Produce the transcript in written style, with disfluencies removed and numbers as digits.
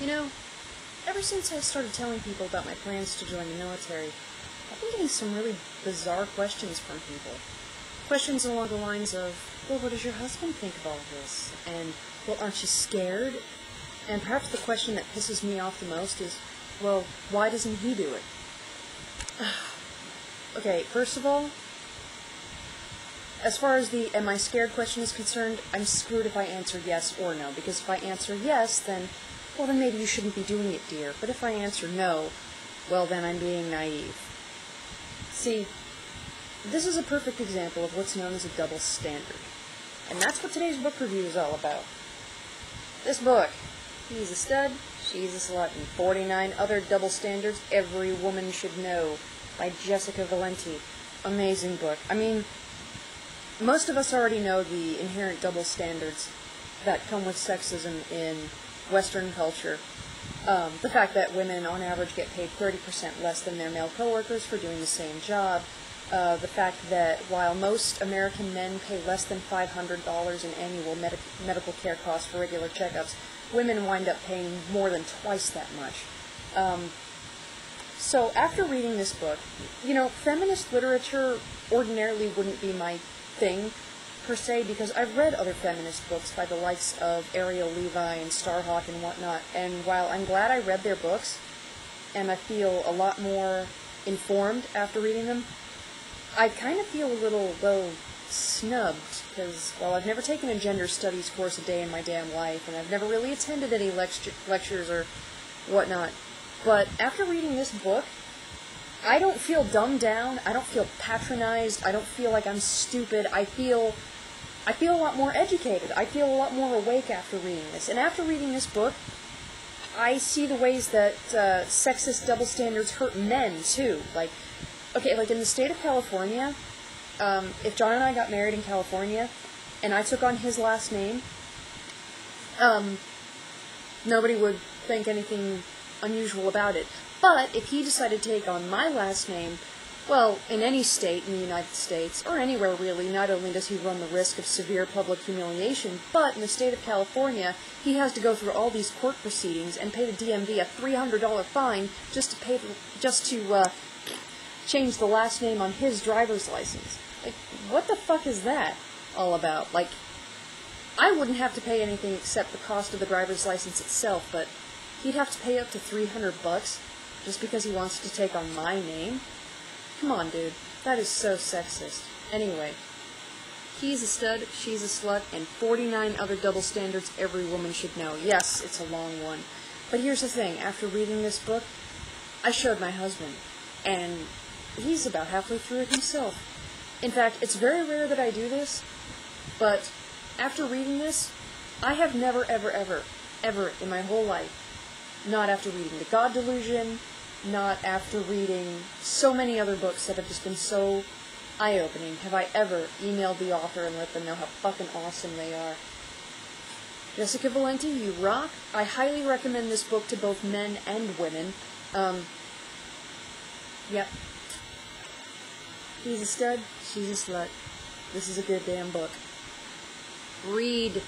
You know, ever since I started telling people about my plans to join the military, I've been getting some really bizarre questions from people. Questions along the lines of, well, what does your husband think of all this? And, well, aren't you scared? And perhaps the question that pisses me off the most is, well, why doesn't he do it? Okay, first of all, as far as the am I scared question is concerned, I'm screwed if I answer yes or no, because if I answer yes, then maybe you shouldn't be doing it, dear. But if I answer no, well, then I'm being naive. See, this is a perfect example of what's known as a double standard. And that's what today's book review is all about. This book, He's a Stud, She's a Slut, and 49 Other Double Standards Every Woman Should Know, by Jessica Valenti. Amazing book. I mean, most of us already know the inherent double standards that come with sexism in Western culture. The fact that women, on average, get paid 30% less than their male coworkers for doing the same job. The fact that while most American men pay less than $500 in annual medical care costs for regular checkups, women wind up paying more than twice that much. So after reading this book, you know, feminist literature ordinarily wouldn't be my thing, per se, because I've read other feminist books by the likes of Ariel Levi and Starhawk and whatnot, and while I'm glad I read their books, and I feel a lot more informed after reading them, I kind of feel a little, well, snubbed, because, well, I've never taken a gender studies course a day in my damn life, and I've never really attended any lectures or whatnot, but after reading this book, I don't feel dumbed down, I don't feel patronized, I don't feel like I'm stupid, I feel a lot more educated, I feel a lot more awake after reading this. And after reading this book, I see the ways that sexist double standards hurt men, too. Like, okay, like in the state of California, if John and I got married in California, and I took on his last name, nobody would think anything unusual about it. But if he decided to take on my last name, well, in any state in the United States, or anywhere really, not only does he run the risk of severe public humiliation, but in the state of California, he has to go through all these court proceedings and pay the DMV a $300 fine just to change the last name on his driver's license. Like, what the fuck is that all about? Like, I wouldn't have to pay anything except the cost of the driver's license itself, but he'd have to pay up to $300 just because he wants to take on my name? Come on, dude. That is so sexist. Anyway, He's a Stud, She's a Slut, and 49 Other Double Standards Every Woman Should Know. Yes, it's a long one. But here's the thing. After reading this book, I showed my husband, and he's about halfway through it himself. In fact, it's very rare that I do this, but after reading this, I have never, ever, ever, ever in my whole life, not after reading The God Delusion, not after reading so many other books that have just been so eye-opening, have I ever emailed the author and let them know how fucking awesome they are. Jessica Valenti, you rock. I highly recommend this book to both men and women. Yep. He's a stud, she's a slut. This is a good damn book. Read.